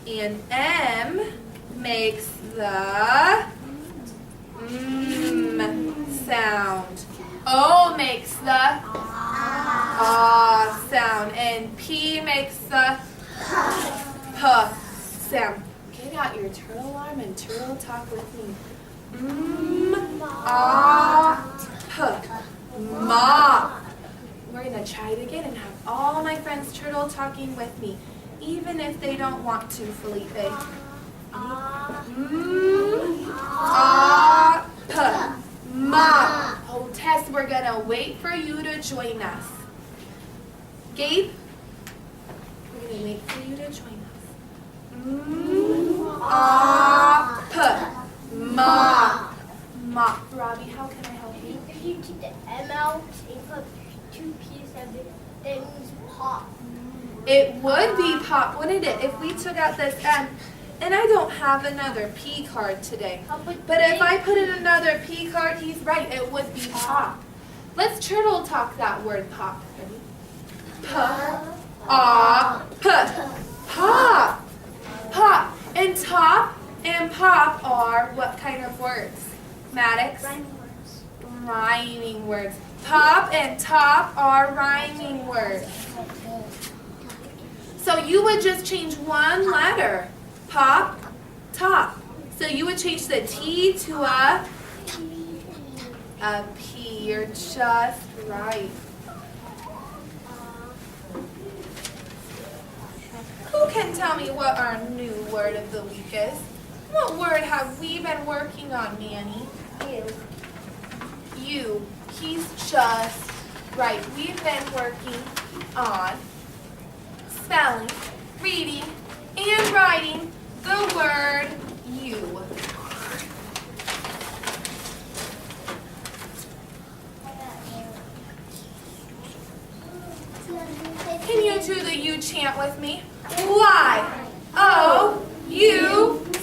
And M makes the sound. O makes the sound. And P makes the P sound. Get out your turtle alarm and turtle talk with me. Mop. We're going to try it again and have all my friends turtle talking with me, even if they don't want to, Felipe. Mop. Oh, Tess, we're going to wait for you to join us. Gabe, we're going to wait for you to join us. Mop. Mop. Robbie, how can I help you? If you keep the M out and put two P's at it, that means pop. It would be pop, wouldn't it, if we took out this M? And I don't have another P card today. But if I put in another P card, he's right, it would be pop. Let's turtle talk that word pop. Ready? Pop. Pop. And top and pop are what kind of words? Maddox? Rhyming words. Rhyming words. Pop and top are rhyming words. So you would just change one letter. Pop, top. So you would change the T to a P. You're just right. Who can tell me what our new word of the week is? What word have we been working on, Manny? You. He's just right. We've been working on spelling, reading, and writing the word you. Can you do the you chant with me? Y-O-U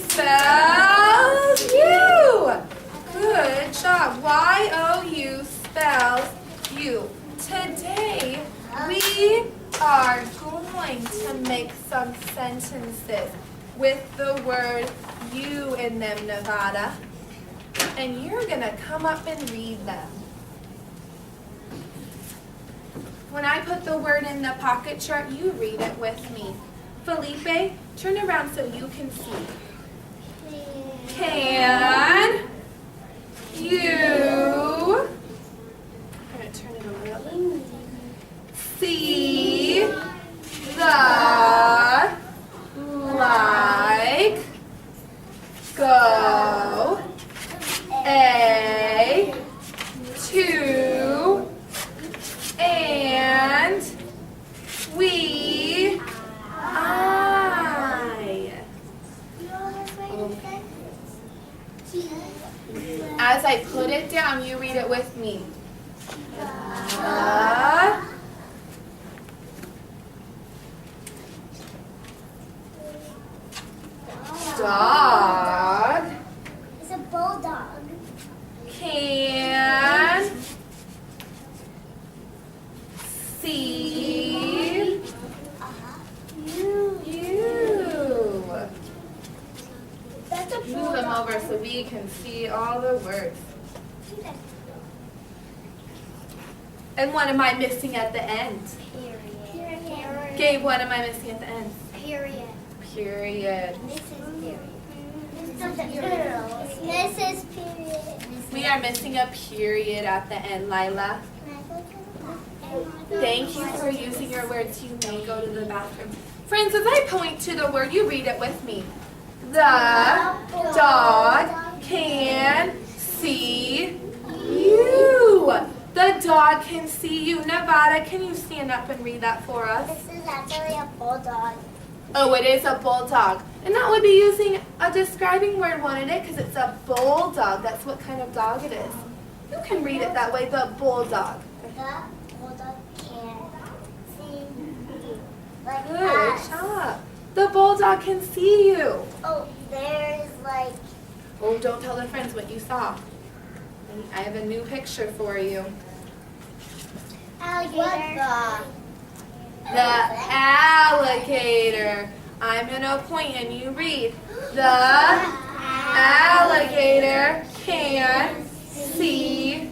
spells you. Good job. Y-O-U spells you. Today we are going to make some sentences with the word you in them, Nevada. And you're going to come up and read them. When I put the word in the pocket chart, you read it with me. Felipe, turn around so you can see. Can you, I'm going to turn it a little bit. See the like go a to and we I. As I put it down, you read it with me. Dog. It's a bulldog. Can see you. That's a Move them bulldog. over so we can see all the words. And what am I missing at the end? Period. Gabe, what am I missing at the end? Period. Period. This is period. This is period. We are missing a period at the end, Lila. Thank you for using your words. You may go to the bathroom. Friends, as I point to the word, you read it with me. The dog can see you. The dog can see you. Nevada, can you stand up and read that for us? This is actually a bulldog. Oh, it is a bulldog. And that would be using a describing word, wouldn't it? Because it's a bulldog. That's what kind of dog it is. You can read it that way, the bulldog. The bulldog can see you. Like Good us. job. The bulldog can see you. Oh, there's like. Oh, don't tell the friends what you saw. I have a new picture for you. Alligator. The alligator. I'm going to point and you read. The alligator can see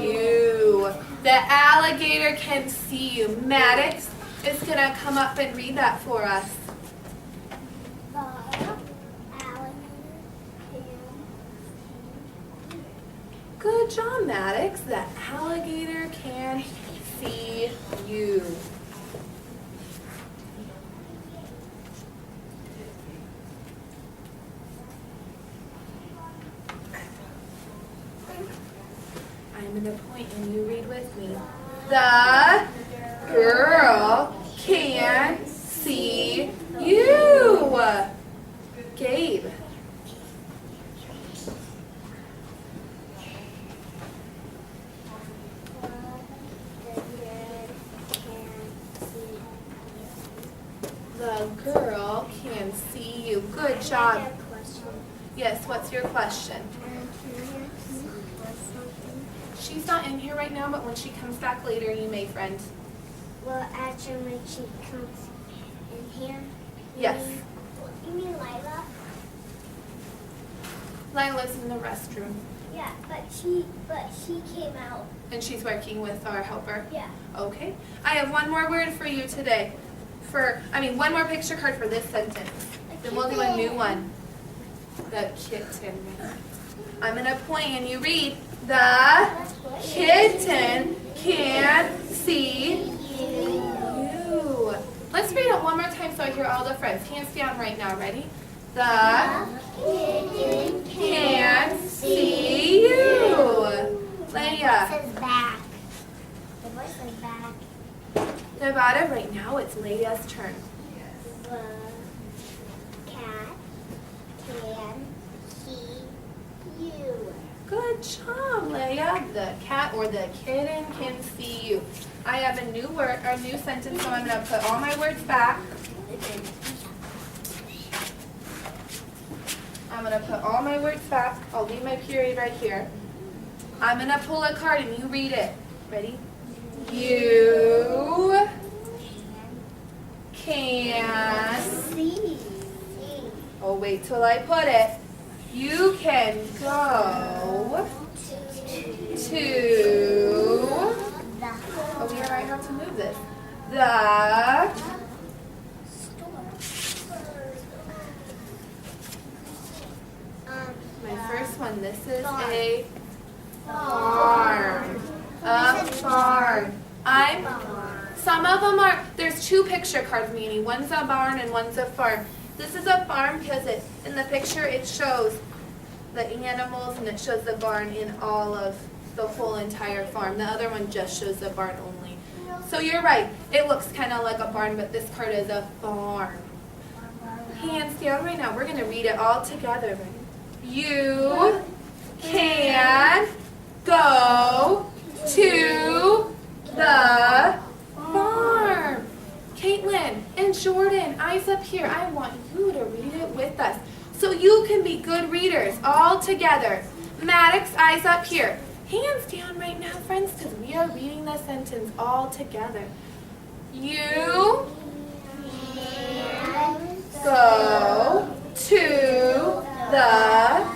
you. The alligator can see you. Maddox is going to come up and read that for us. Good job, Maddox. The alligator can see you. I'm going to point and you read with me. The girl can see you. Gabe. The girl can see you. Good job. Yes, what's your question? She's not in here right now, but when she comes back later, you may, friend. Well, actually, when she comes in here. Yes. You mean Lila? Lila's in the restroom. Yeah, but she came out. And she's working with our helper? Yeah. Okay. I have one more word for you today. One more picture card for this sentence. Then we'll do a new one. The kitten. I'm going to point and you read. The kitten can see you. Let's read it one more time so I hear all the friends. Hands down right now. Ready? The kitten can see you. Leia. It says back. The voice says back. Nevada, right now it's Leia's turn. The cat can see you. Good job, Leia. The cat or the kitten can see you. I have a new word, or new sentence, so I'm going to put all my words back. I'm going to put all my words back. I'll leave my period right here. I'm going to pull a card and you read it. Ready? You can See. Oh, wait till I put it. You can go to. Oh, we might have to move this. The my first one. This is a farm. A farm. Some of them are. There's two picture cards, meaning one's a barn and one's a farm. This is a farm because in the picture it shows the animals and it shows the barn in all of the whole entire farm. The other one just shows the barn only. So you're right. It looks kind of like a barn, but this card is a farm. Hands down right now. We're going to read it all together. You can go to the farm. Caitlin and Jordan, eyes up here. I want you to read it with us so you can be good readers all together. Maddox, eyes up here. Hands down right now, friends, because we are reading the sentence all together. You can go to the